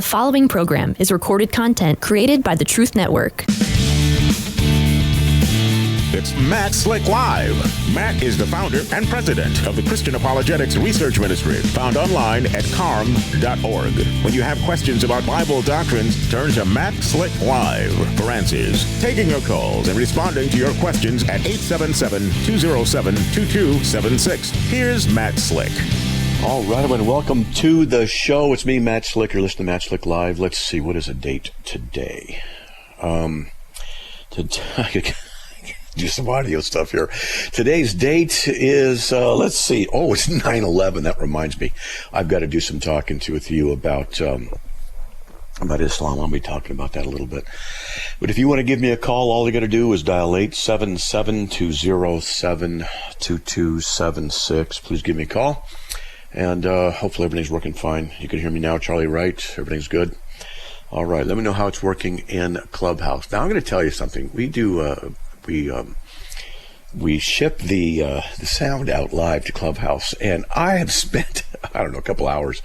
The following program is recorded content created by the Truth Network. It's Matt Slick Live. Matt is the founder and president of the Christian Apologetics Research Ministry, found online at CARM.org. When you have questions about Bible doctrines, turn to Matt Slick Live for answers. Taking your calls and responding to your questions at 877-207-2276. Here's Matt Slick. All right, everyone, welcome to the show. It's me, Matt Slick. You're listening to Matt Slick Live. Let's see, what is the date today? Do some audio stuff here. Today's date is, let's see. Oh, it's 9/11. That reminds me. I've got to do some talking with you about Islam. I'll be talking about that a little bit. But if you want to give me a call, all you got to do is dial 877-207-2276. Please give me a call. And hopefully everything's working fine. You can hear me now, Charlie, right? Everything's good? All right. Let me know how it's working in Clubhouse. Now, I'm going to tell you something. We do... We ship the sound out live to Clubhouse, and I have spent, a couple hours.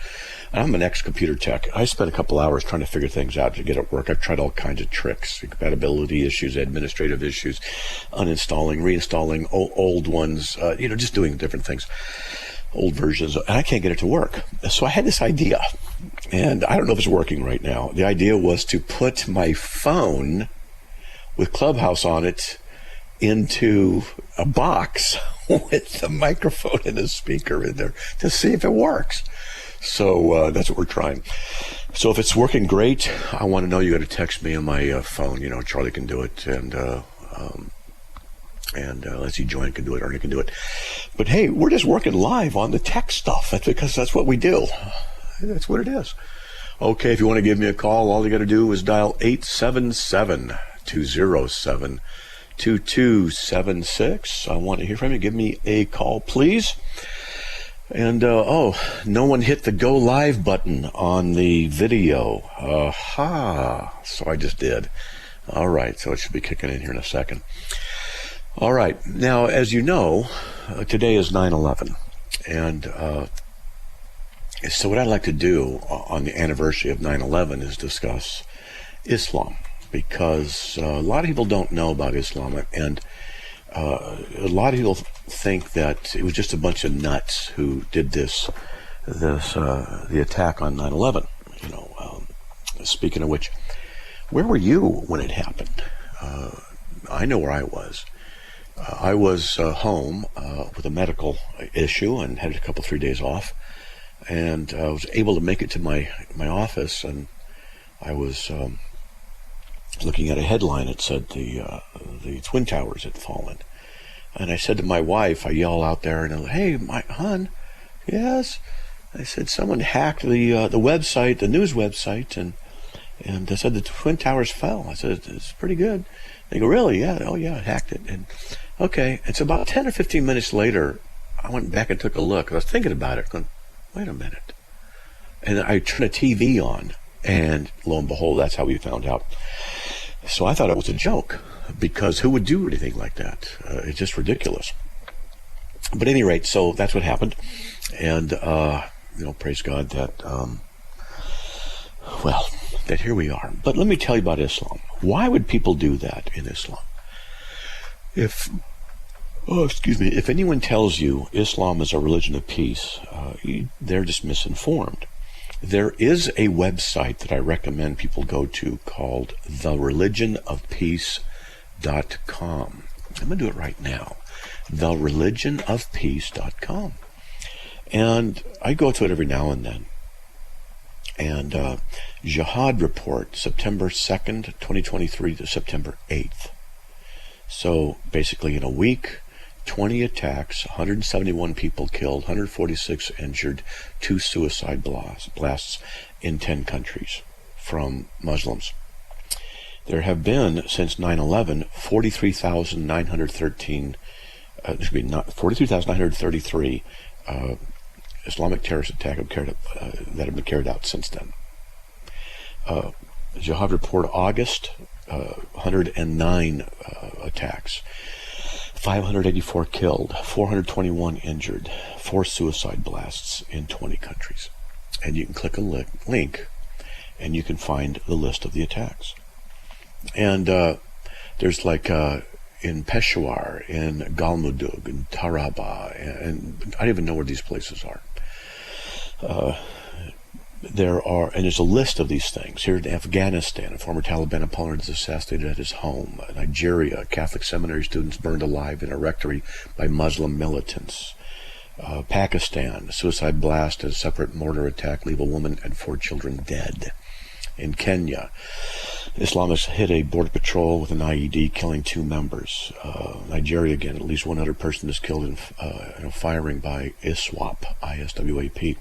I'm an ex-computer tech. I spent a couple hours trying to figure things out to get it work. I've tried all kinds of tricks, compatibility issues, administrative issues, uninstalling, reinstalling old ones, just doing different things, old versions, and I can't get it to work. So I had this idea, and I don't know if it's working right now. The idea was to put my phone with Clubhouse on it into a box with the microphone and a speaker in there to see if it works. So that's what we're trying. So if it's working great, I want to know. You got to text me on my phone. Charlie can do it, and let's see, Joanne can do it, Ernie can do it. But hey, we're just working live on the tech stuff. That's because that's what we do. That's what it is. Okay, if you want to give me a call, all you got to do is dial 877-207-2276. I want to hear from you. Give me a call, please. And, no one hit the go live button on the video. So I just did. All right, so it should be kicking in here in a second. All right, now, as you know, today is 9/11. And so what I'd like to do on the anniversary of 9/11 is discuss Islam. Because a lot of people don't know about Islam, and a lot of people think that it was just a bunch of nuts who did the attack on 9/11. Speaking of which, where were you when it happened? I know where I was. I was home with a medical issue and had a couple, 3 days off, and I was able to make it to my office, and I was looking at a headline. It said the Twin Towers had fallen. And I said to my wife, I yell out there, and hey, my hon, yes? I said, someone hacked the website, the news website, and they said the Twin Towers fell. I said, it's pretty good. They go, really? Yeah. Oh, yeah, I hacked it. And okay. It's about 10 or 15 minutes later, I went back and took a look. I was thinking about it, going, wait a minute. And I turned a TV on, and lo and behold, that's how we found out. So I thought it was a joke, because who would do anything like that? It's just ridiculous. But at any rate, so that's what happened. And, praise God that, that here we are. But let me tell you about Islam. Why would people do that in Islam? If anyone tells you Islam is a religion of peace, they're just misinformed. There is a website that I recommend people go to called thereligionofpeace.com. I'm going to do it right now. thereligionofpeace.com. And I go to it every now and then. And Jihad report, September 2nd, 2023 to September 8th. So basically in a week, 20 attacks, 171 people killed, 146 injured, 2 suicide blasts in 10 countries from Muslims. There have been, since 9/11, 43,933 Islamic terrorist attacks that have been carried out since then. Jihad report August, 109 attacks. 584 killed, 421 injured, 4 suicide blasts in 20 countries. And you can click a link and you can find the list of the attacks. And there's like in Peshawar, in Galmudug, in Taraba, and I don't even know where these places are. There's a list of these things. Here in Afghanistan, a former Taliban opponent is assassinated at his home. Nigeria, Catholic seminary students burned alive in a rectory by Muslim militants. Pakistan, a suicide blast and a separate mortar attack leave a woman and 4 children dead. In Kenya, Islamists hit a border patrol with an IED, killing 2 members. Nigeria, again, at least 100 person is killed in a firing by ISWAP, I-S-W-A-P.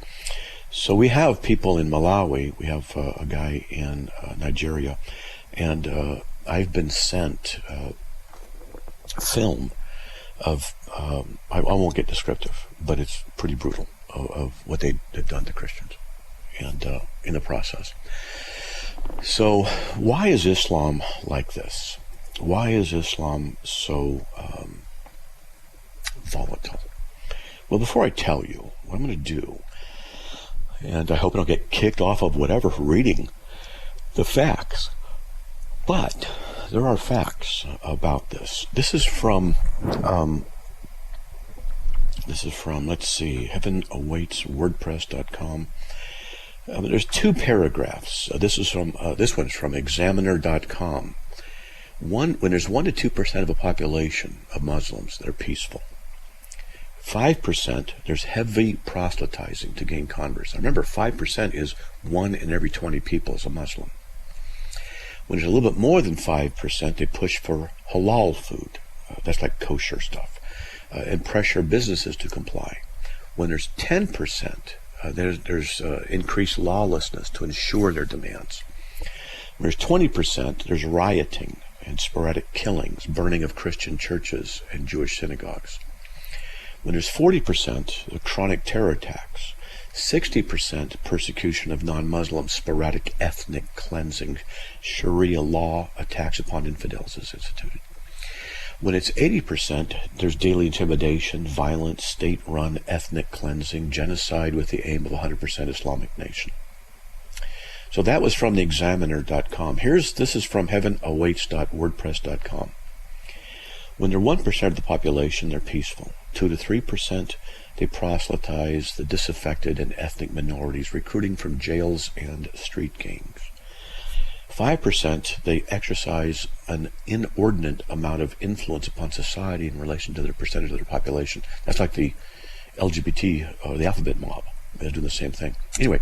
So we have people in Malawi, we have a guy in Nigeria, and I've been sent film of, I won't get descriptive, but it's pretty brutal of what they've done to Christians and in the process. So why is Islam like this? Why is Islam so volatile? Well, before I tell you what I'm going to do, and I hope I don't get kicked off of whatever for reading the facts, but there are facts about this. This is from, let's see, heavenowaitswordpress.com. There's 2 paragraphs. This one's from examiner.com. When there's 1 to 2% of a population of Muslims that are peaceful, 5%, there's heavy proselytizing to gain converts. Now remember, 5% is 1 in every 20 people is a Muslim. When there's a little bit more than 5%, they push for halal food. That's like kosher stuff. And pressure businesses to comply. When there's 10%, there's increased lawlessness to ensure their demands. When there's 20%, there's rioting and sporadic killings, burning of Christian churches and Jewish synagogues. When there's 40%, the chronic terror attacks. 60% persecution of non-Muslims, sporadic ethnic cleansing, Sharia law attacks upon infidels is instituted. When it's 80%, there's daily intimidation, violence, state-run ethnic cleansing, genocide with the aim of 100% Islamic nation. So that was from the examiner.com. This is from heavenowaits.wordpress.com. When they're 1% of the population, they're peaceful. 2 to 3%, they proselytize the disaffected and ethnic minorities, recruiting from jails and street gangs. 5%, they exercise an inordinate amount of influence upon society in relation to their percentage of their population. That's like the LGBT, or the alphabet mob. They're doing the same thing. Anyway,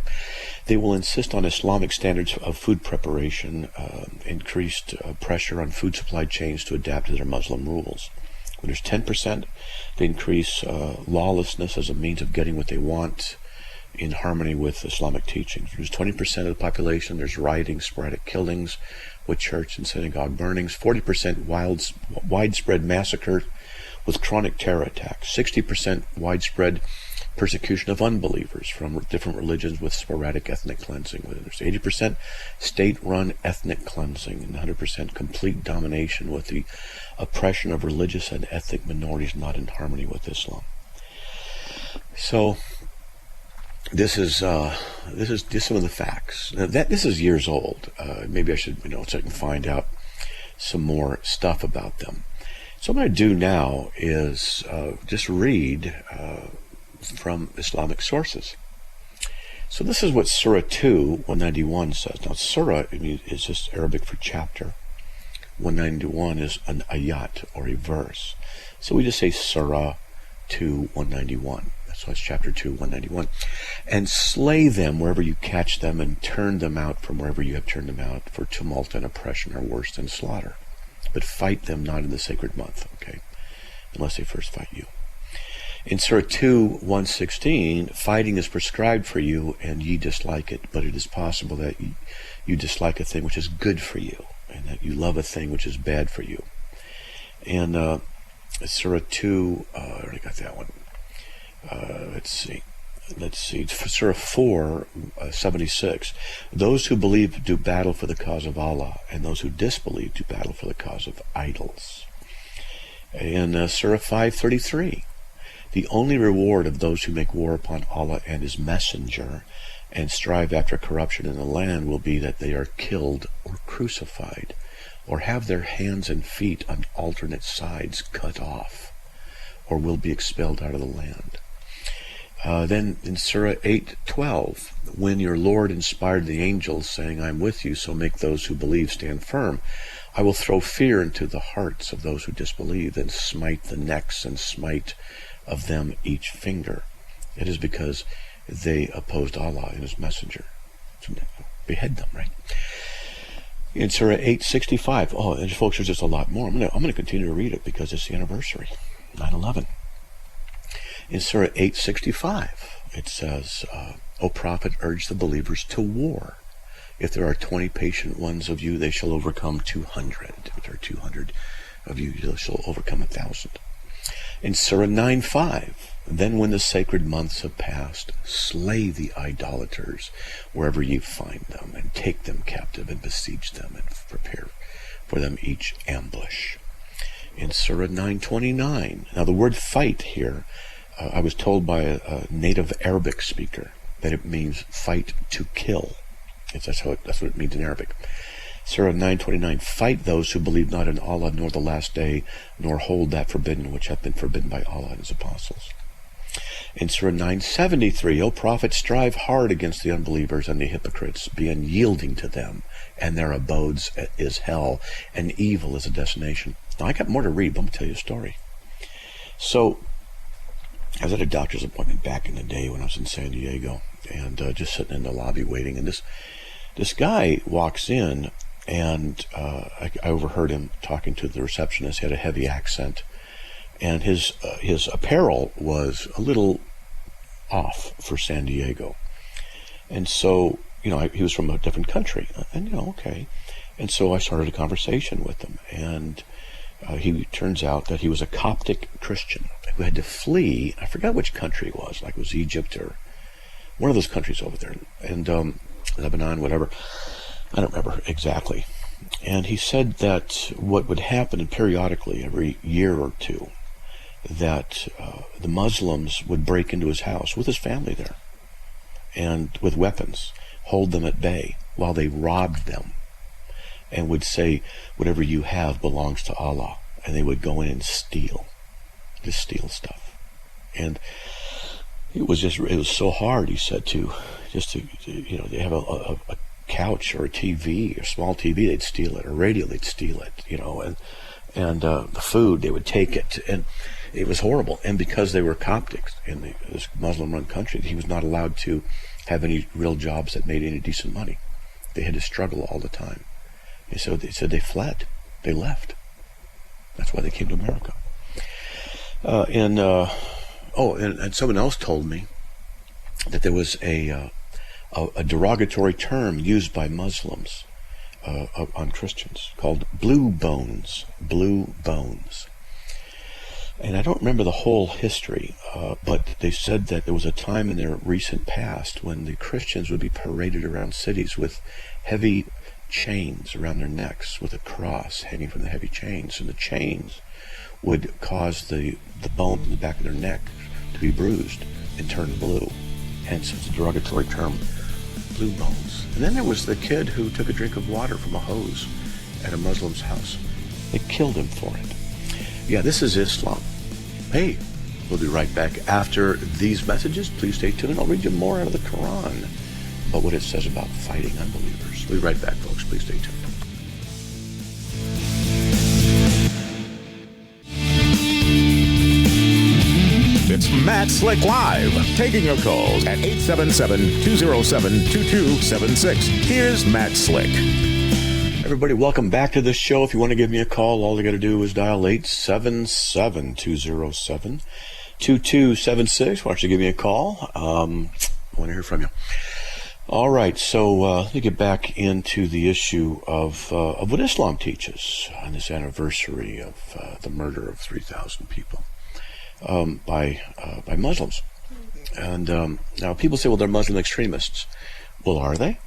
they will insist on Islamic standards of food preparation, increased pressure on food supply chains to adapt to their Muslim rules. When there's 10%, they increase lawlessness as a means of getting what they want in harmony with Islamic teachings. There's 20% of the population, there's rioting, sporadic killings with church and synagogue burnings, 40% widespread massacre with chronic terror attacks, 60% widespread persecution of unbelievers from different religions with sporadic ethnic cleansing. There's 80% state-run ethnic cleansing and 100% complete domination with the oppression of religious and ethnic minorities not in harmony with Islam. So this is just some of the facts. Now this is years old. Maybe I should, so I can find out some more stuff about them. So what I'm going to do now is just read from Islamic sources. So this is what Surah 2, 191 says. Now Surah is just Arabic for chapter. 191 is an ayat, or a verse. So we just say Surah 2, 191. So it's chapter 2, 191. And slay them wherever you catch them, and turn them out from wherever you have turned them out, for tumult and oppression are worse than slaughter. But fight them not in the sacred month, okay? Unless they first fight you. In Surah 2, 116, fighting is prescribed for you, and ye dislike it, but it is possible that you dislike a thing which is good for you, and that you love a thing which is bad for you. And Surah 2, I already got that one. Let's see. Surah 4, 76. Those who believe do battle for the cause of Allah, and those who disbelieve do battle for the cause of idols. In Surah 5:33, the only reward of those who make war upon Allah and His Messenger and strive after corruption in the land will be that they are killed or crucified, or have their hands and feet on alternate sides cut off, or will be expelled out of the land. Then in Surah 8:12, when your Lord inspired the angels, saying, I am with you, so make those who believe stand firm. I will throw fear into the hearts of those who disbelieve, and smite the necks and smite of them each finger. It is because they opposed Allah and His messenger. So behead them, right? In Surah 8:65, and folks, there's just a lot more. I'm going to continue to read it because it's the anniversary, 9/11. In Surah 8:65, it says, O Prophet, urge the believers to war. If there are 20 patient ones of you, they shall overcome 200. If there are 200 of you, they shall overcome 1,000. In Surah 9:5, then when the sacred months have passed, slay the idolaters wherever you find them, and take them captive, and besiege them, and prepare for them each ambush. In Surah 9:29, now the word fight here, I was told by a native Arabic speaker that it means fight to kill. That's what it means in Arabic. Surah 9:29, fight those who believe not in Allah nor the last day, nor hold that forbidden which hath been forbidden by Allah and His apostles. In Surah 9:73, O Prophet, strive hard against the unbelievers and the hypocrites, be unyielding to them, and their abodes is hell, and evil is a destination. Now I got more to read, but I'm going to tell you a story. So, I was at a doctor's appointment back in the day when I was in San Diego, and just sitting in the lobby waiting, and this guy walks in, and I overheard him talking to the receptionist. He had a heavy accent, and his apparel was a little off for San Diego. And so, he was from a different country, and okay. And so I started a conversation with him, and he turns out that he was a Coptic Christian who had to flee. I forgot which country it was, like it was Egypt or one of those countries over there, and Lebanon, whatever. I don't remember exactly. And he said that what would happen periodically every year or two, that the Muslims would break into his house with his family there, and with weapons, hold them at bay while they robbed them, and would say, whatever you have belongs to Allah. And they would go in and steal stuff. And it was so hard, he said, to they have a couch or a TV, or small TV, they'd steal it, or radio, they'd steal it, and the food, they would take it. And it was horrible. And because they were Coptics in this Muslim-run country, he was not allowed to have any real jobs that made any decent money. They had to struggle all the time. And so they said they fled. They left. That's why they came to America. And someone else told me that there was a derogatory term used by Muslims on Christians called blue bones. Blue bones. And I don't remember the whole history, but they said that there was a time in their recent past when the Christians would be paraded around cities with heavy chains around their necks, with a cross hanging from the heavy chains, and the chains would cause the bone in the back of their neck to be bruised and turn blue. Hence it's a derogatory term, blue bones. And then there was the kid who took a drink of water from a hose at a Muslim's house. They killed him for it. Yeah, this is Islam. Hey, we'll be right back after these messages. Please stay tuned. I'll read you more out of the Quran about what it says about fighting unbelievers. We'll be right back, folks. Please stay tuned. It's Matt Slick Live, taking your calls at 877-207-2276. Here's Matt Slick. Everybody, welcome back to this show. If you want to give me a call, all you got to do is dial 877-207-2276. Why don't you give me a call? I want to hear from you. All right, so let me get back into the issue of what Islam teaches on this anniversary of the murder of 3,000 people by Muslims. And now people say, well, they're Muslim extremists. Well, are they?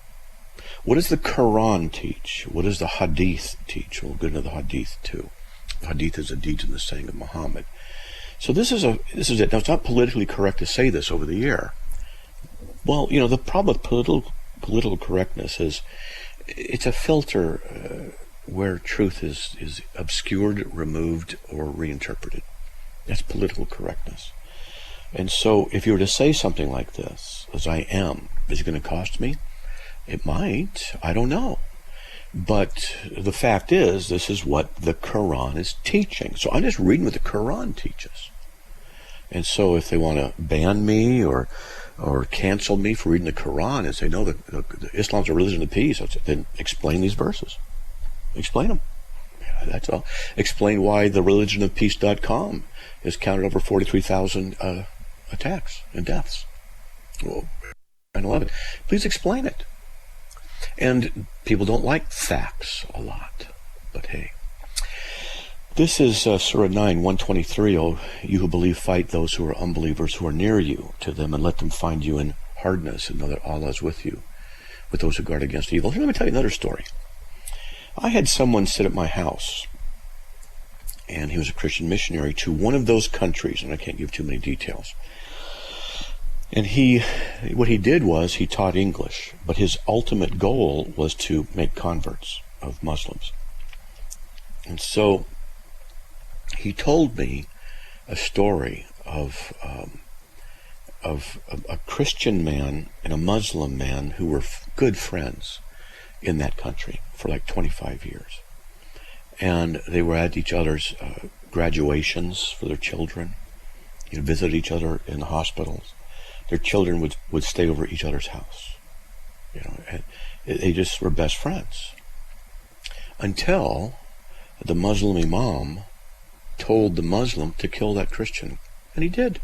What does the Quran teach? What does the Hadith teach? We'll get into the Hadith too. The Hadith is the deeds and the saying of Muhammad. So this is it. Now, it's not politically correct to say this over the air, Well, the problem with political correctness is it's a filter where truth is obscured, removed, or reinterpreted. That's political correctness. And so if you were to say something like this, as I am, is it going to cost me? It might. I don't know. But the fact is, this is what the Quran is teaching. So I'm just reading what the Quran teaches. And so if they want to ban me or cancel me for reading the Quran and say, no, the Islam's a religion of peace, then explain these verses. Explain them. Yeah, that's all. Explain why the religionofpeace.com has counted over 43,000 attacks and deaths. Well, 9/11. Please explain it. And people don't like facts a lot. But hey. This is Surah 9, 123. Oh, you who believe, fight those who are unbelievers who are near you to them, and let them find you in hardness, and know that Allah is with you, with those who guard against evil. Here, let me tell you another story. I had someone sit at my house, and he was a Christian missionary to one of those countries, and I can't give too many details. And what he did was he taught English, but his ultimate goal was to make converts of Muslims. And so he told me a story of a Christian man and a Muslim man who were good friends in that country for like 25 years. And they were at each other's graduations for their children. Visited each other in the hospitals. Their children would stay over at each other's house. And they just were best friends. Until the Muslim imam told the Muslim to kill that Christian. And he did.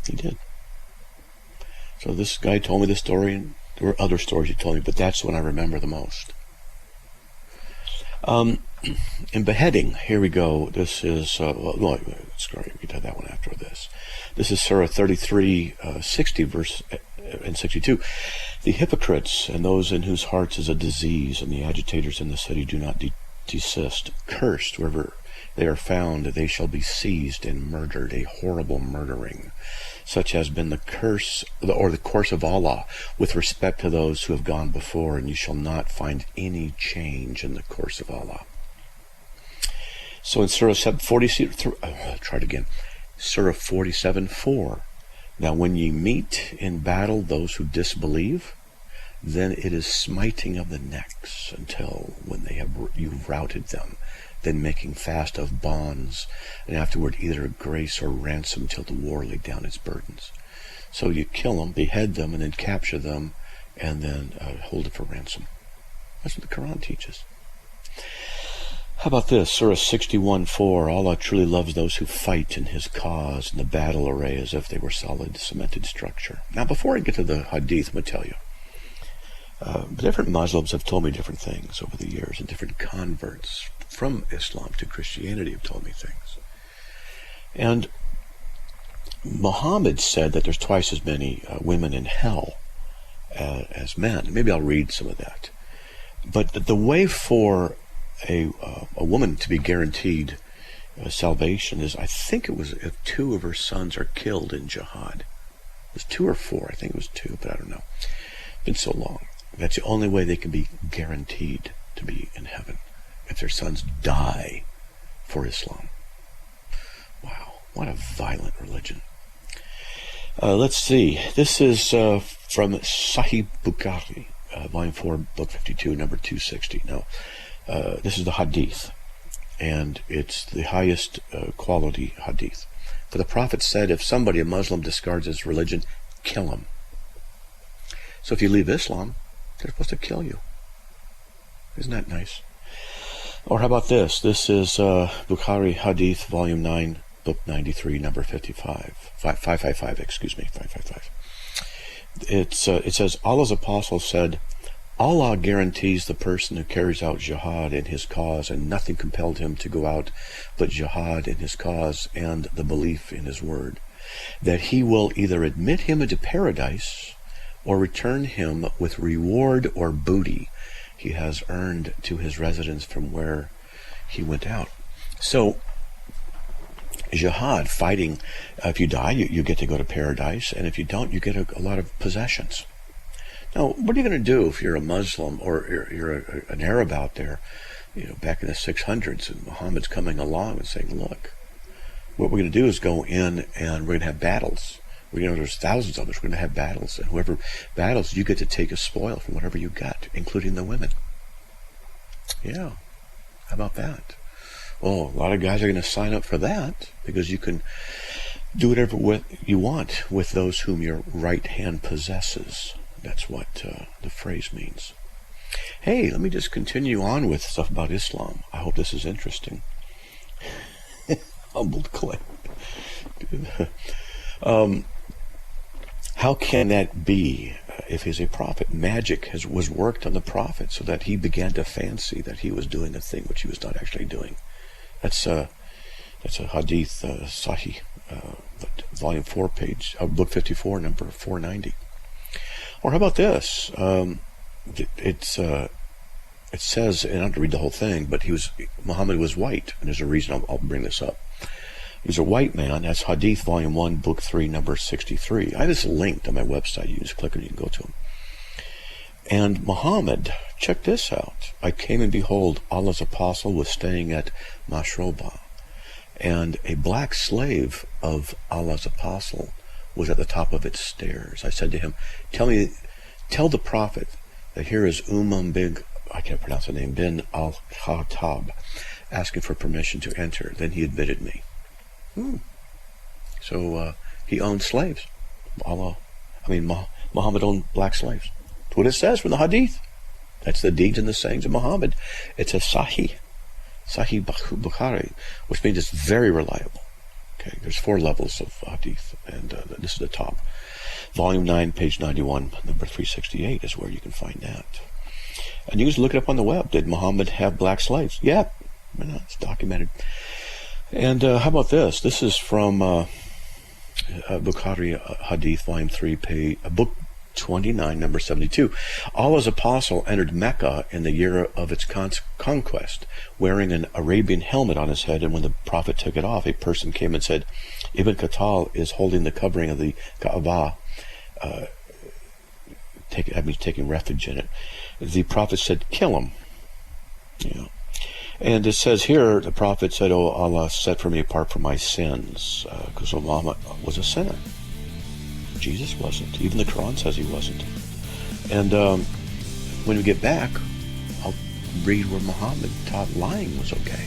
He did. So this guy told me this story, and there were other stories he told me, but that's the one I remember the most. In beheading, here we go. This is, sorry, we did that one after this. This is Surah 33, 60, verse and 62. The hypocrites and those in whose hearts is a disease, and the agitators in the city do not desist. Cursed wherever they are found, they shall be seized and murdered, a horrible murdering, such has been the curse or the course of Allah with respect to those who have gone before, and you shall not find any change in the course of Allah. So in Surah 47:4, now when ye meet in battle those who disbelieve, then it is smiting of the necks until when you've routed them, then making fast of bonds, and afterward either grace or ransom till the war lay down its burdens. So you kill them, behead them, and then capture them, and then hold it for ransom. That's what the Quran teaches. How about this? Surah 61:4. Allah truly loves those who fight in His cause in the battle array as if they were solid, cemented structure. Now, before I get to the hadith, I'm going to tell you. Different Muslims have told me different things over the years, and different converts from Islam to Christianity have told me things. And Muhammad said that there's twice as many women in hell as men. Maybe I'll read some of that. But the way for a woman to be guaranteed salvation is, I think it was if 2 of her sons are killed in jihad. It was 2 or 4. I think it was 2, but I don't know. It's been so long. That's the only way they can be guaranteed to be in heaven, if their sons die for Islam. Wow, what a violent religion. Let's see. This is from Sahih Bukhari, Volume 4, Book 52, number 260. Now, this is the hadith, and it's the highest quality hadith. For the Prophet said, if somebody, a Muslim, discards his religion, kill him. So if you leave Islam, they're supposed to kill you. Isn't that nice? Or how about this? This is Bukhari Hadith, Volume 9, Book 93, number 555, excuse me, 555. It says, Allah's apostle said, Allah guarantees the person who carries out jihad in His cause, and nothing compelled him to go out but jihad in His cause and the belief in His word, that He will either admit him into paradise or return him with reward or booty he has earned to his residence from where he went out. So jihad, fighting. If you die, you get to go to paradise, and if you don't, you get a lot of possessions. Now, what are you going to do if you're a Muslim or you're an Arab out there, back in the 600s, and Muhammad's coming along and saying, look, what we're going to do is go in and we're going to have battles. There's thousands of us. We're going to have battles, and whoever battles, you get to take a spoil from whatever you got, including the women. Yeah, how about that? Well, a lot of guys are going to sign up for that because you can do whatever you want with those whom your right hand possesses. That's what the phrase means. Hey, let me just continue on with stuff about Islam. I hope this is interesting. Humbled clay. How can that be if he's a prophet? Magic was worked on the prophet so that he began to fancy that he was doing a thing which he was not actually doing. That's a hadith, Sahih, volume 4, book 54, number 490. Or how about this? It says, and I don't have to read the whole thing, but Muhammad was white, and there's a reason I'll bring this up. He was a white man. That's Hadith, Volume 1, Book 3, number 63. I have this linked on my website. You just click it and you can go to him. And Muhammad, check this out. I came and behold, Allah's apostle was staying at Mashrobah, and a black slave of Allah's apostle was at the top of its stairs. I said to him, tell the prophet that here is I can't pronounce the name, bin al-Khattab, asking for permission to enter. Then he admitted me. So he owned slaves. Muhammad owned black slaves. That's what it says from the Hadith. That's the deeds and the sayings of Muhammad. It's a Sahih Bukhari, which means it's very reliable. Okay, there's 4 levels of Hadith, and this is the top. Volume 9, page 91, number 368 is where you can find that. And you just look it up on the web. Did Muhammad have black slaves? Yeah, it's documented. And how about this? This is from Bukhari Hadith, Volume 3, book 29, number 72. Allah's apostle entered Mecca in the year of its conquest, wearing an Arabian helmet on his head, and when the prophet took it off, a person came and said, Ibn Khattal is holding the covering of the Kaaba, taking refuge in it. The prophet said, kill him. And it says here, the prophet said, oh, Allah, set for me apart from my sins, because Muhammad was a sinner. Jesus wasn't. Even the Quran says he wasn't. And when we get back, I'll read where Muhammad taught lying was okay.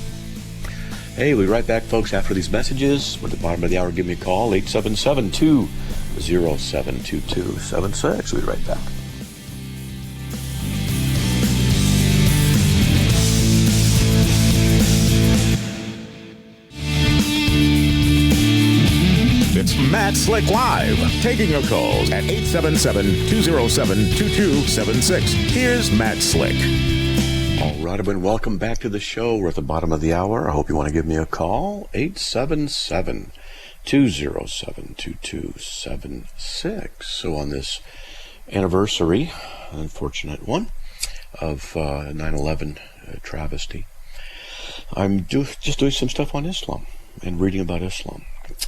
Hey, we'll be right back, folks, after these messages. We're at the bottom of the hour. Give me a call, 877-207-2276. We'll be right back. It's Matt Slick Live, taking your calls at 877-207-2276. Here's Matt Slick. All right, everyone, welcome back to the show. We're at the bottom of the hour. I hope you want to give me a call, 877-207-2276. So on this anniversary, unfortunate one, of 9/11 travesty, I'm just doing some stuff on Islam and reading about Islam.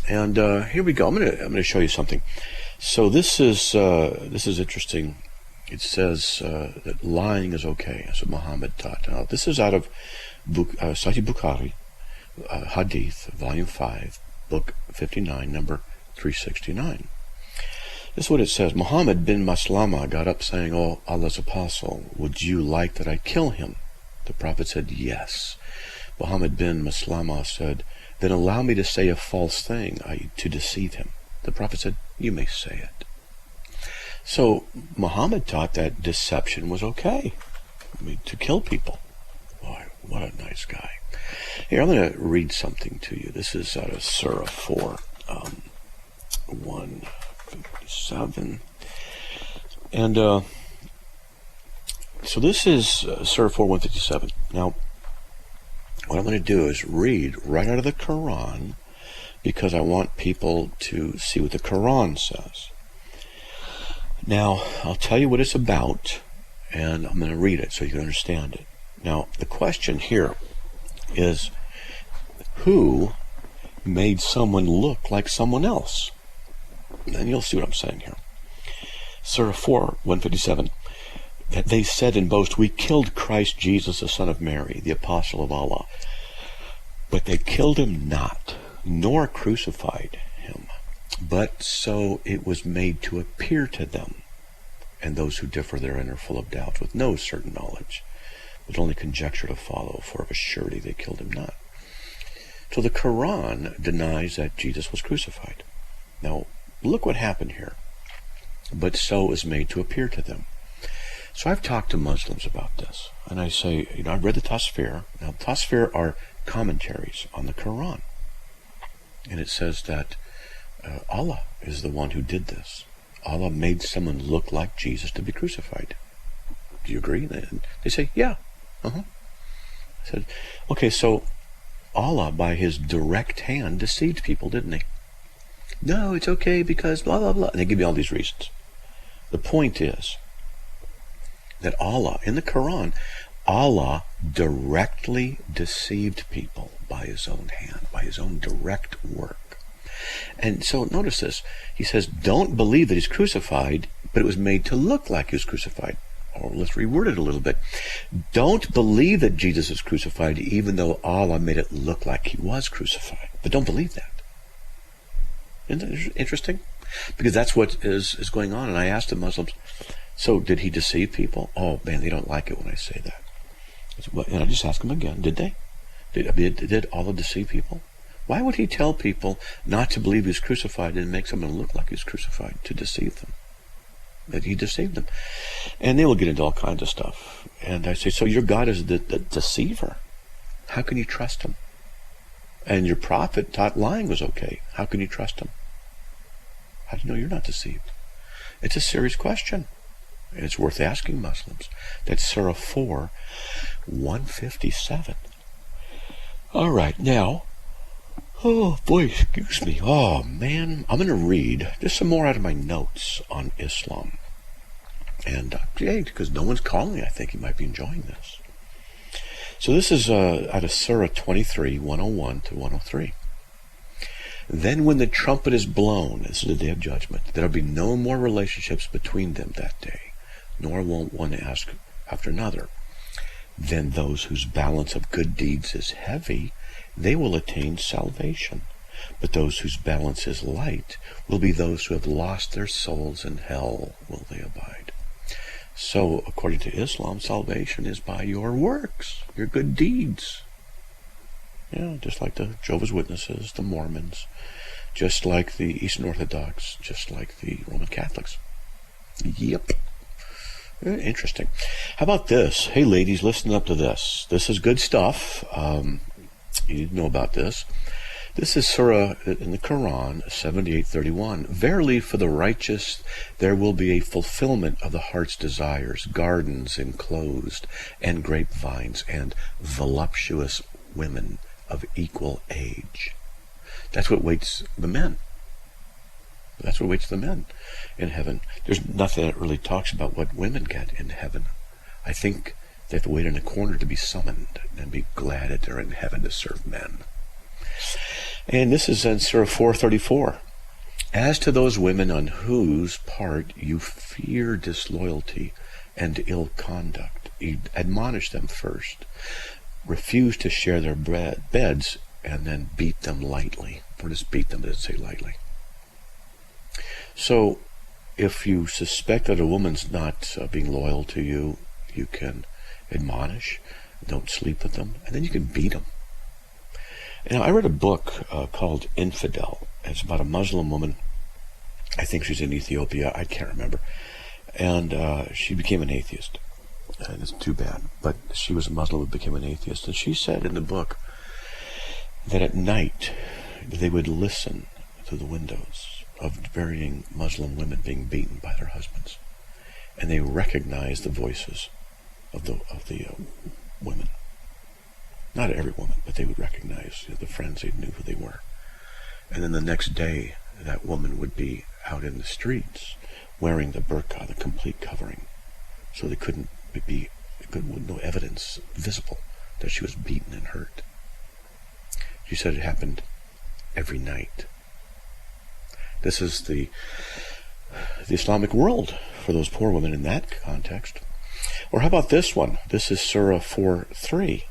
And here we go. I'm going to show you something. So this is interesting. It says that lying is okay. That's what Muhammad taught. Now, this is out of Sahih Bukhari, Hadith, Volume 5, Book 59, number 369. This is what it says. Muhammad bin Maslama got up saying, "Oh, Allah's apostle, would you like that I kill him?" The Prophet said, "Yes." Muhammad bin Maslama said, "Then allow me to say a false thing, to deceive him." The Prophet said, "You may say it." So Muhammad taught that deception was okay, to kill people. Boy, what a nice guy. Here, I'm going to read something to you. This is out of Surah 4, 157. And so this is Surah 4, 157. Now, what I'm going to do is read right out of the Quran, because I want people to see what the Quran says. Now, I'll tell you what it's about, and I'm going to read it so you can understand it. Now, the question here is, who made someone look like someone else. And you'll see what I'm saying here. Surah 4, 157. That they said and boast, we killed Christ Jesus, the son of Mary, the apostle of Allah. But they killed him not, nor crucified him. But so it was made to appear to them, and those who differ therein are full of doubts, with no certain knowledge, but only conjecture to follow, for of a surety they killed him not. So the Quran denies that Jesus was crucified. Now, look what happened here. But so it was made to appear to them. So I've talked to Muslims about this, and I say, I've read the Tasfir. Now, Tasfir are commentaries on the Quran. And it says that Allah is the one who did this. Allah made someone look like Jesus to be crucified. Do you agree? They say, yeah. I said, okay, so Allah, by his direct hand, deceived people, didn't he? No, it's okay because blah, blah, blah. And they give you all these reasons. The point is that Allah, in the Quran, Allah directly deceived people by his own hand, by his own direct work. And so notice this. He says, don't believe that he's crucified, but it was made to look like he was crucified. Or let's reword it a little bit. Don't believe that Jesus is crucified, even though Allah made it look like he was crucified. But don't believe that. Isn't that interesting? Because that's what is going on. And I asked the Muslims, so did he deceive people? Oh, man, they don't like it when I say that. And I just ask them again, did they? Did Allah deceive people? Why would he tell people not to believe he's crucified and make someone look like he's crucified to deceive them? That he deceived them. And they will get into all kinds of stuff. And I say, so your God is the deceiver. How can you trust him? And your prophet taught lying was okay. How can you trust him? How do you know you're not deceived? It's a serious question. And it's worth asking Muslims. That's Surah 4, 157. All right, now, oh boy, excuse me. Oh man, I'm going to read just some more out of my notes on Islam. And because no one's calling, I think you might be enjoying this. So this is out of Surah 23, 101 to 103. Then when the trumpet is blown, this is the day of judgment, there will be no more relationships between them that day, nor won't one ask after another. Then those whose balance of good deeds is heavy, they will attain salvation. But those whose balance is light will be those who have lost their souls, in hell will they abide. So, according to Islam, salvation is by your works, your good deeds. Yeah, just like the Jehovah's Witnesses, the Mormons, just like the Eastern Orthodox, just like the Roman Catholics. Yep. Interesting. How about this? Hey, ladies, listen up to this. This is good stuff. You need to know about this. This is Surah in the Quran, 78:31. Verily, for the righteous there will be a fulfillment of the heart's desires, gardens enclosed, and grapevines, and voluptuous women of equal age. That's what waits the men. That's what waits the men in heaven. There's nothing that really talks about what women get in heaven. I think they have to wait in a corner to be summoned and be glad that they're in heaven to serve men. And this is in Surah 4:34. As to those women on whose part you fear disloyalty and ill conduct, you admonish them first. Refuse to share their beds and then beat them lightly. Or just beat them, doesn't say lightly. So, if you suspect that a woman's not being loyal to you, you can admonish, don't sleep with them, and then you can beat them. Now, I read a book called Infidel. It's about a Muslim woman. I think she's in Ethiopia. I can't remember. And she became an atheist. And it's too bad. But she was a Muslim who became an atheist. And she said in the book that at night they would listen to the windows of varying Muslim women being beaten by their husbands. And they recognized the voices of the women. Not every woman, but they would recognize the friends. They knew who they were. And then the next day, that woman would be out in the streets wearing the burqa, the complete covering. So there couldn't be no evidence visible that she was beaten and hurt. She said it happened every night. This is the Islamic world for those poor women in that context. Or how about this one? This is Surah 4:3.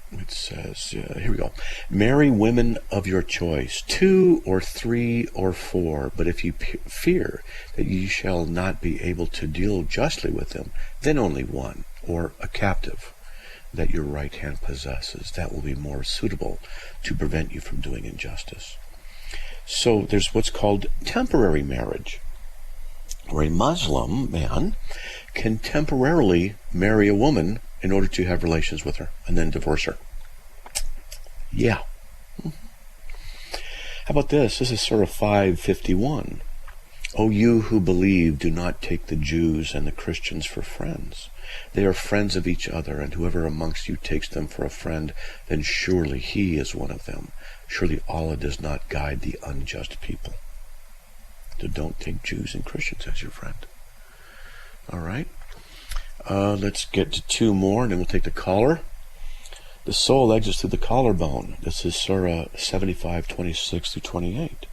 It says, here we go. Marry women of your choice, 2 or 3 or 4, but if you fear that you shall not be able to deal justly with them, then only one, or a captive that your right hand possesses. That will be more suitable to prevent you from doing injustice. So there's what's called temporary marriage, where a Muslim man can temporarily marry a woman in order to have relations with her and then divorce her. Yeah. How about this? This is Surah 5:51. O you who believe, do not take the Jews and the Christians for friends. They are friends of each other, and whoever amongst you takes them for a friend, then surely he is one of them. Surely Allah does not guide the unjust people. So don't take Jews and Christians as your friend. All right. Let's get to 2 more, and then we'll take the caller. The soul exits through the collarbone. This is Surah 75:26-28.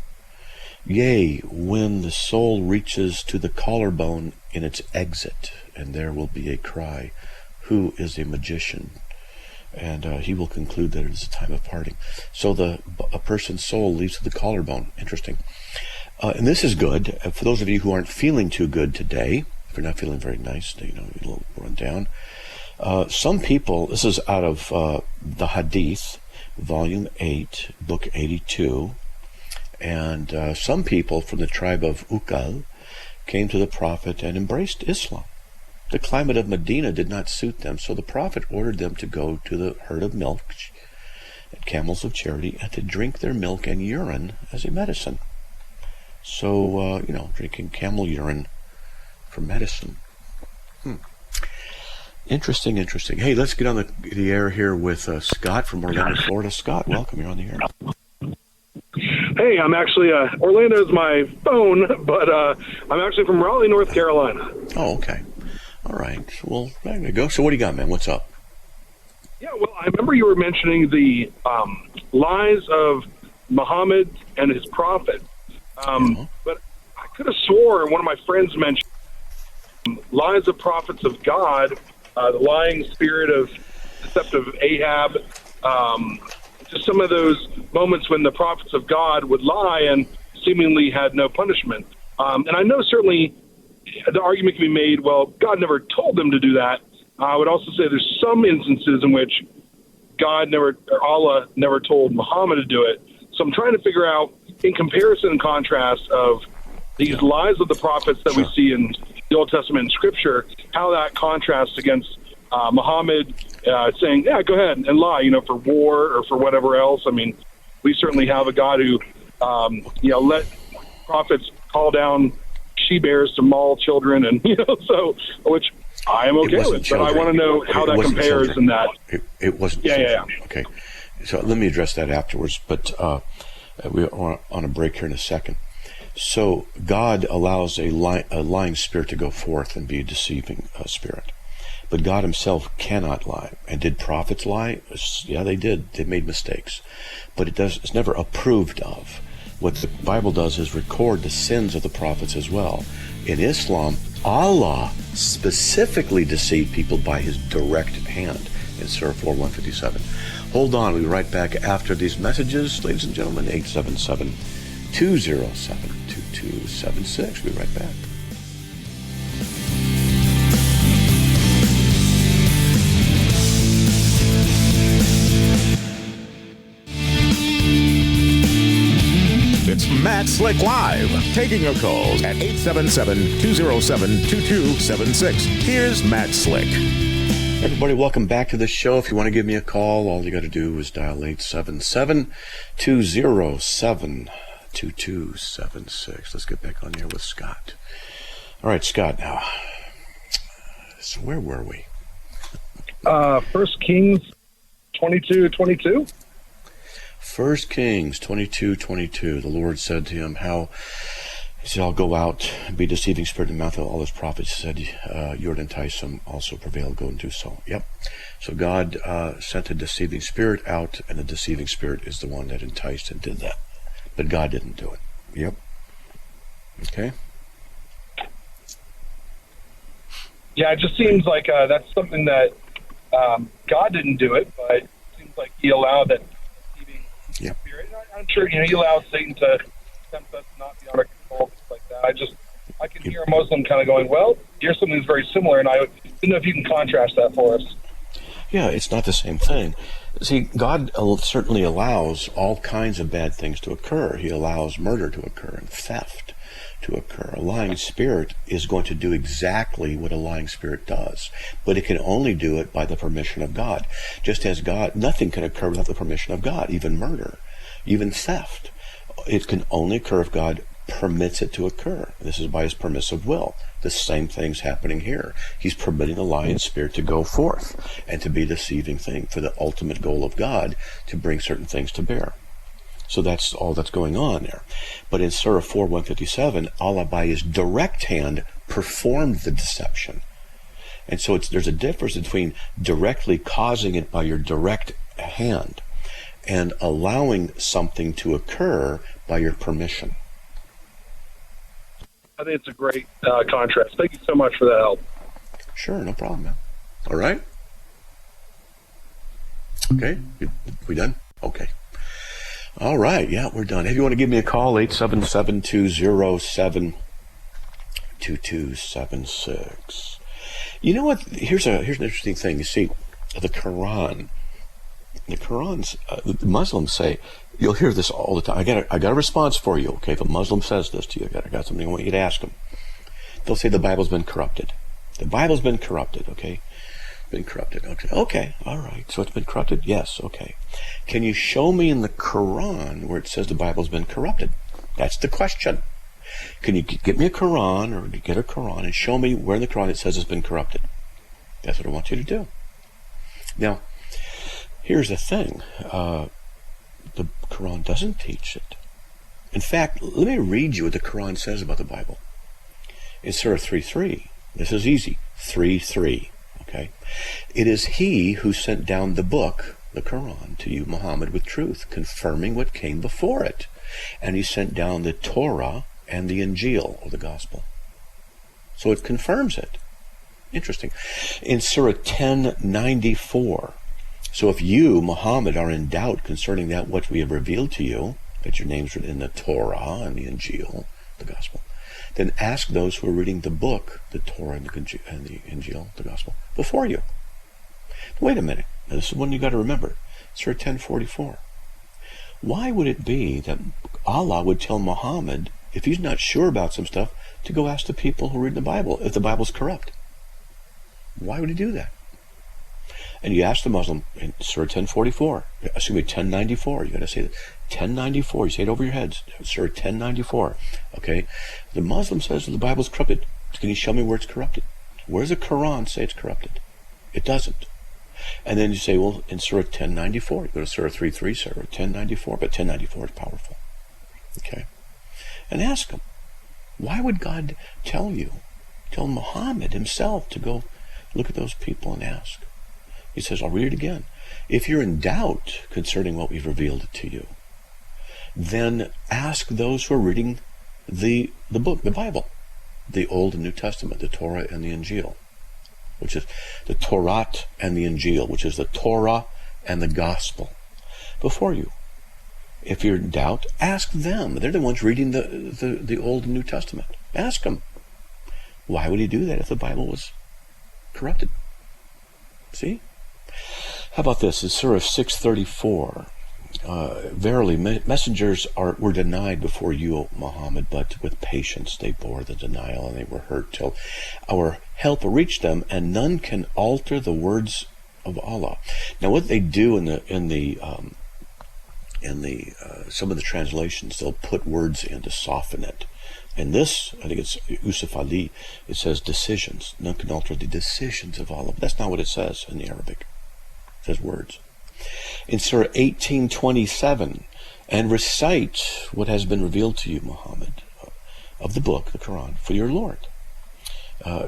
Yea, when the soul reaches to the collarbone in its exit, and there will be a cry, who is a magician? And he will conclude that it is a time of parting. So a person's soul leaves to the collarbone. Interesting. And this is good. For those of you who aren't feeling too good today, if you're not feeling very nice, you're a little run down. Some people, this is out of the Hadith, Volume 8, Book 82, and some people from the tribe of Ukal came to the Prophet and embraced Islam. The climate of Medina did not suit them, so the Prophet ordered them to go to the herd of milk, camels of charity, and to drink their milk and urine as a medicine. So, drinking camel urine for medicine. Interesting. Hey, let's get on the air here with Scott from Orlando, Florida. Scott, welcome. You're on the air. Hey, I'm actually, Orlando's my phone, but I'm actually from Raleigh, North Carolina. Oh, okay. All right. Well, there you go. So what do you got, man? What's up? Yeah, well, I remember you were mentioning the lies of Muhammad and his prophet. But I could have swore one of my friends mentioned lies of prophets of God, the lying spirit of deceptive Ahab, just some of those moments when the prophets of God would lie and seemingly had no punishment. And I know certainly the argument can be made, well, God never told them to do that. I would also say there's some instances in which Allah never told Muhammad to do it. So I'm trying to figure out, in comparison and contrast of these lies of the prophets that we see in the Old Testament and Scripture, how that contrasts against Muhammad saying, yeah, go ahead and lie, for war or for whatever else. I mean, we certainly have a God who, let prophets call down she-bears to maul children, and, so, which I am okay with, but I want to know how that compares in that. It wasn't. Yeah. Okay. So let me address that afterwards, but we're on a break here in a second. So God allows a lying spirit to go forth and be a deceiving spirit. But God himself cannot lie. And did prophets lie? Yeah, they did. They made mistakes. But it's never approved of. What the Bible does is record the sins of the prophets as well. In Islam, Allah specifically deceived people by his direct hand in Surah 4:157. Hold on, we'll be right back after these messages. Ladies and gentlemen, 877-207-2276. We'll be right back. It's Matt Slick Live, taking your calls at 877-207-2276. Here's Matt Slick. Everybody, welcome back to the show. If you want to give me a call, all you got to do is dial 877-207-2276. Let's get back on here with Scott. All right, Scott, now, so where were we? 1 Kings 22:22. 1 Kings 22:22. The Lord said to him, how He said, I'll go out and be deceiving spirit in the mouth of all his prophets. He said, you would entice them, also prevail, go and do so. Yep. So God sent a deceiving spirit out, and the deceiving spirit is the one that enticed and did that. But God didn't do it. Yep. Okay. Yeah, it just seems like that's something that God didn't do it, but it seems like he allowed that deceiving spirit. I'm sure, he allowed Satan to tempt us not be under control, things like that. I can hear a Muslim kind of going, well, here's something that's very similar, and I don't know if you can contrast that for us. Yeah, it's not the same thing. See, God certainly allows all kinds of bad things to occur. He allows murder to occur and theft to occur. A lying spirit is going to do exactly what a lying spirit does, but it can only do it by the permission of God. Just as God, nothing can occur without the permission of God, even murder, even theft. It can only occur if God permits it to occur. This is by his permissive will. The same thing's happening here. He's permitting the lying spirit to go forth and to be a deceiving thing for the ultimate goal of God, to bring certain things to bear. So that's all that's going on there. But in Surah 4:157, Allah by his direct hand performed the deception. And so there's a difference between directly causing it by your direct hand and allowing something to occur by your permission. I think it's a great contrast. Thank you so much for that help. Sure, no problem, man. All right? Okay, we done? Okay. All right, yeah, we're done. If you want to give me a call, 877-207-2276. You know what? Here's an interesting thing. You see, the Quran's, the Muslims say, you'll hear this all the time. I got a response for you, okay? If a Muslim says this to you, I got something I want you to ask them. They'll say the Bible's been corrupted. The Bible's been corrupted, okay? Been corrupted. Okay, all right. So it's been corrupted? Yes, okay. Can you show me in the Quran where it says the Bible's been corrupted? That's the question. Can you get me a Quran, or get a Quran and show me where in the Quran it says it's been corrupted? That's what I want you to do. Now, here's the thing. The Quran doesn't teach it. In fact, let me read you what the Quran says about the Bible. In Surah 3:3, this is easy, 3:3. Okay, it is he who sent down the book, the Quran, to you, Muhammad, with truth, confirming what came before it. And he sent down the Torah and the Injil, or the Gospel. So it confirms it. Interesting. In Surah 10:94, so if you, Muhammad, are in doubt concerning that what we have revealed to you, that your names are in the Torah and the Injil, the Gospel, then ask those who are reading the book, the Torah and the Injil, the Gospel, before you. Wait a minute. Now, this is one you got to remember. Surah 10:44. Why would it be that Allah would tell Muhammad, if he's not sure about some stuff, to go ask the people who read the Bible if the Bible's corrupt? Why would he do that? And you ask the Muslim in Surah 10:44, 10:94, you got to say that. 10:94, you say it over your heads. Surah 10:94. Okay? The Muslim says that the Bible's corrupted. Can you show me where it's corrupted? Where does the Quran say it's corrupted? It doesn't. And then you say, well, in Surah 10:94, you go to Surah 3:3, Surah 10:94, but 10:94 is powerful. Okay? And ask him, why would God tell Muhammad himself to go look at those people and ask? He says, I'll read it again. If you're in doubt concerning what we've revealed to you, then ask those who are reading the book, the Bible, the Old and New Testament, the Torah and the Injil, which is the Torah and the Injil, which is the Torah and the Gospel, before you. If you're in doubt, ask them. They're the ones reading the Old and New Testament. Ask them. Why would he do that if the Bible was corrupted? See? How about this? In Surah 6:34, verily, messengers were denied before you, O Muhammad, but with patience they bore the denial, and they were hurt till our help reached them, and none can alter the words of Allah. Now, what they do in some of the translations, they'll put words in to soften it. And this, I think it's Yusuf Ali, it says decisions. None can alter the decisions of Allah. But that's not what it says in the Arabic. It says words. In Surah 18:27, and recite what has been revealed to you, Muhammad. of the book, the Quran, for your Lord.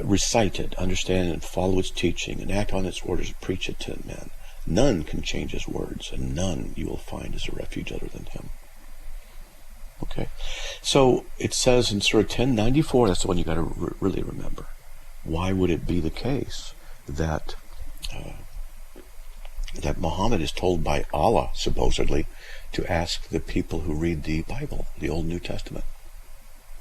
Recite it, understand it, and follow its teaching, and act on its orders, preach it to men. None can change his words, and none you will find as a refuge other than him. Okay, so it says in Surah 1094, that's the one you got to really remember. Why would it be the case that that Muhammad is told by Allah, supposedly, to ask the people who read the Bible, the Old New Testament?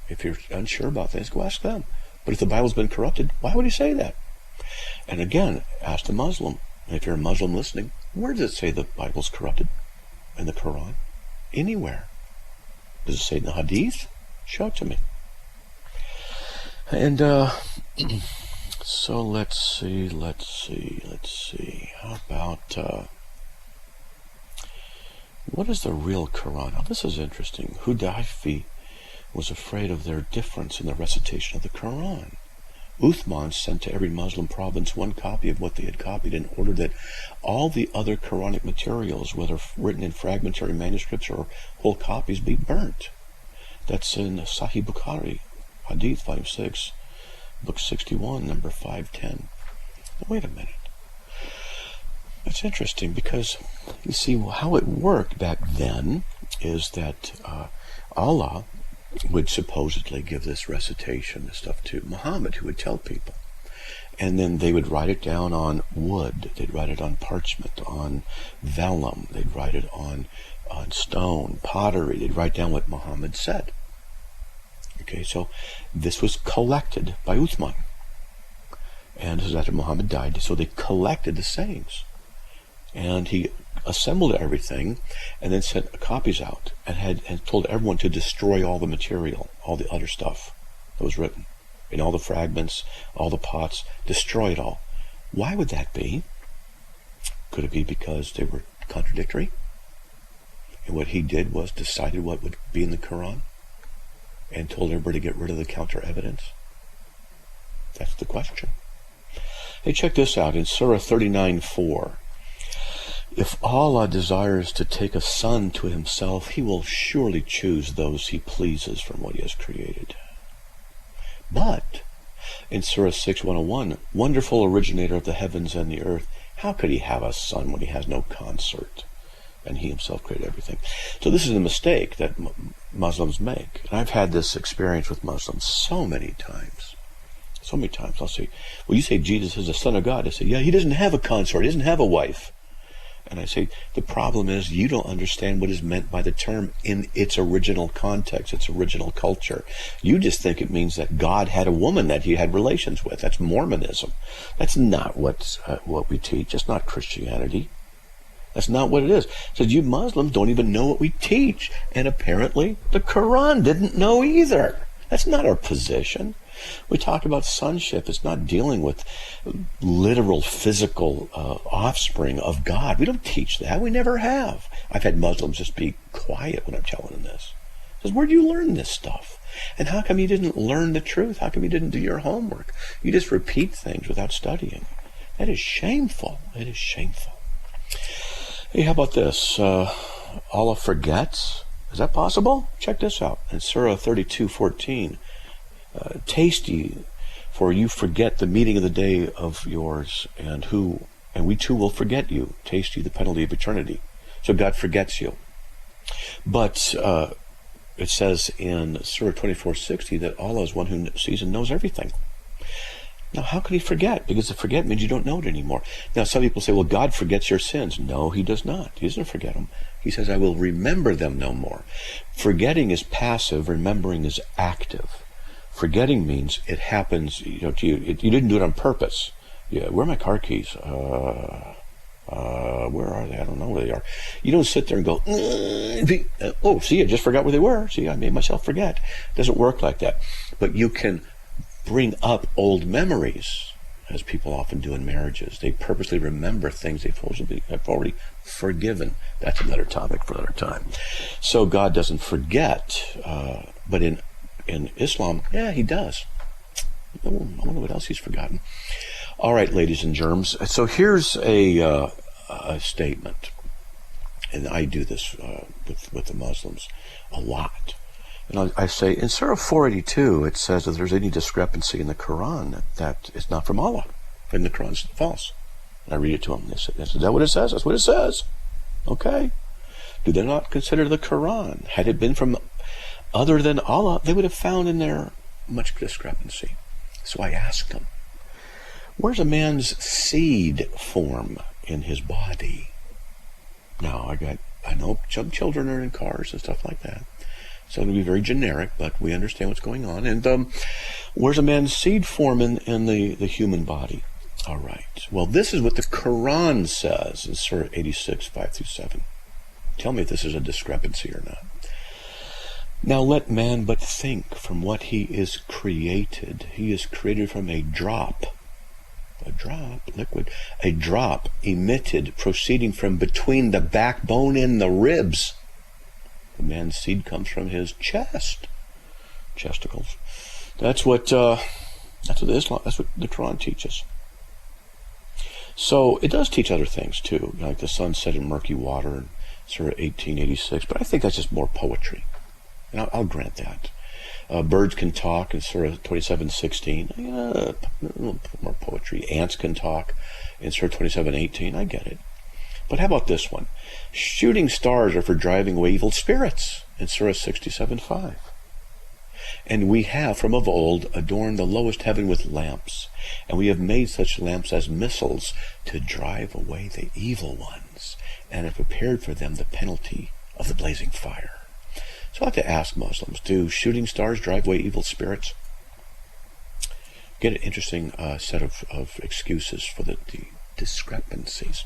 If you're unsure about things, go ask them. But if the Bible's been corrupted, why would he say that? And again, ask the Muslim. And if you're a Muslim listening, where does it say the Bible's corrupted in the Quran? Anywhere. Does it say in the Hadith? Show it to me. And so let's see. How about what is the real Quran? Oh, this is interesting. Hudayfi was afraid of their difference in the recitation of the Quran. Uthman sent to every Muslim province one copy of what they had copied in order that all the other Quranic materials, whether written in fragmentary manuscripts or whole copies, be burnt. That's in Sahih Bukhari, Hadith, Volume 6, Book 61, number 510. Now, wait a minute. That's interesting because, you see, how it worked back then is that Allah would supposedly give this recitation, this stuff, to Muhammad, who would tell people. And then they would write it down on wood, they'd write it on parchment, on vellum, they'd write it on stone, pottery, they'd write down what Muhammad said. Okay, so this was collected by Uthman. And this was after Muhammad died, so they collected the sayings. And he assembled everything and then sent copies out and told everyone to destroy all the material, all the other stuff that was written, and all the fragments, all the pots, destroy it all. Why would that be? Could it be because they were contradictory? And what he did was decided what would be in the Quran and told everybody to get rid of the counter evidence? That's the question. Hey, check this out in Surah 39:4. If Allah desires to take a son to himself, he will surely choose those he pleases from what he has created. But in Surah 6:101, wonderful originator of the heavens and the earth, how could he have a son when he has no consort? And he himself created everything. So this is a mistake that Muslims make. And I've had this experience with Muslims so many times. So many times. I'll say, well, you say Jesus is the Son of God. I say, yeah, he doesn't have a consort. He doesn't have a wife. And I say, the problem is you don't understand what is meant by the term in its original context, its original culture. You just think it means that God had a woman that he had relations with. That's Mormonism. That's not what we teach. It's not Christianity. That's not what it is. It says you Muslims don't even know what we teach. And apparently the Quran didn't know either. That's not our position. We talk about sonship. It's not dealing with literal physical offspring of God. We don't teach that. We never have. I've had Muslims just be quiet when I'm telling them this. Says, where do you learn this stuff? And how come you didn't learn the truth? How come you didn't do your homework? You just repeat things without studying. That is shameful. It is shameful. Hey, how about this? Allah forgets? Is that possible? Check this out. In Surah 32:14. Taste ye, for you forget the meeting of the day of yours, and we too will forget you. Taste ye the penalty of eternity. So God forgets you. But it says in Surah 24:60 that Allah is one who sees and knows everything. Now, how could he forget? Because to forget means you don't know it anymore. Now, some people say, well, God forgets your sins. No, he does not. He doesn't forget them. He says, I will remember them no more. Forgetting is passive. Remembering is active. Forgetting means it happens, to you. You didn't do it on purpose. Yeah, where are my car keys? Where are they? I don't know where they are. You don't sit there and go, oh, see, I just forgot where they were. See, I made myself forget. It doesn't work like that. But you can bring up old memories, as people often do in marriages. They purposely remember things they have already forgiven. That's another topic for another time. So God doesn't forget, but in Islam, yeah, he does. I wonder what else he's forgotten. All right, ladies and germs. So here's a statement, and I do this with the Muslims a lot. And I say, in Surah 482, it says that if there's any discrepancy in the Quran, that it's not from Allah, and the Quran's false. And I read it to them. They say, is that what it says? That's what it says. Okay. Do they not consider the Quran? Had it been from other than Allah, they would have found in there much discrepancy. So I asked them, where's a man's seed form in his body? Now, I know some children are in cars and stuff like that. So it'll be very generic, but we understand what's going on. And where's a man's seed form in the human body? All right. Well, this is what the Quran says in Surah 86, 5-7. Tell me if this is a discrepancy or not. Now let man but think from what he is created. He is created from a drop, liquid, a drop emitted, proceeding from between the backbone and the ribs. The man's seed comes from his chesticles. That's what the Quran teaches. So it does teach other things too, like the sun set in murky water in Surah 1886. But I think that's just more poetry, and I'll grant that. Birds can talk in Surah 27:16. Yeah, more poetry. Ants can talk in Surah 27:18. I get it. But how about this one? Shooting stars are for driving away evil spirits in Surah 67:5. And we have from of old adorned the lowest heaven with lamps, and we have made such lamps as missiles to drive away the evil ones, and have prepared for them the penalty of the blazing fire. So I like to ask Muslims, do shooting stars drive away evil spirits? Get an interesting set of excuses for the discrepancies.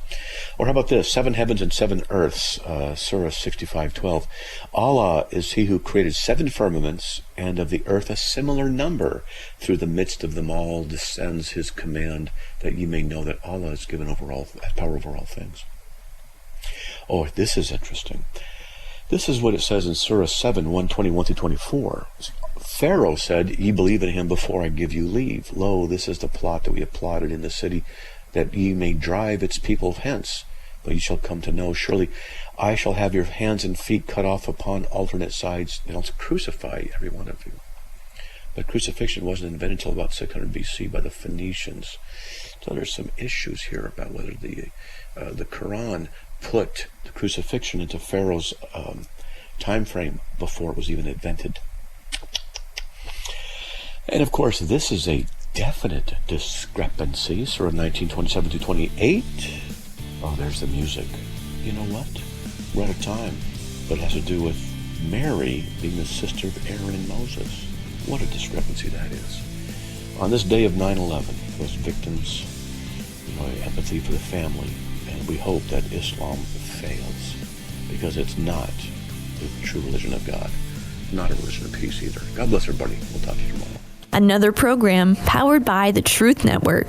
Or how about this? 7 heavens and 7 earths, Surah 65:12. Allah is he who created 7 firmaments, and of the earth a similar number. Through the midst of them all descends his command, that ye may know that Allah is given power over all things. Oh, this is interesting. This is what it says in Surah 7, 121-24. Pharaoh said, ye believe in him before I give you leave. Lo, this is the plot that we have plotted in the city, that ye may drive its people hence. But ye shall come to know, surely I shall have your hands and feet cut off upon alternate sides, and I'll crucify every one of you. But crucifixion wasn't invented until about 600 BC by the Phoenicians. So there's some issues here about whether the Quran put the crucifixion into Pharaoh's time frame before it was even invented. And of course, this is a definite discrepancy. Surah 19:27-28. Oh, there's the music. You know what? We're out of time. But it has to do with Mary being the sister of Aaron and Moses. What a discrepancy that is. On this day of 9/11, those victims, empathy for the family, and we hope that Islam fails, because it's not the true religion of God, not a religion of peace either. God bless everybody. We'll talk to you tomorrow. Another program powered by the Truth Network.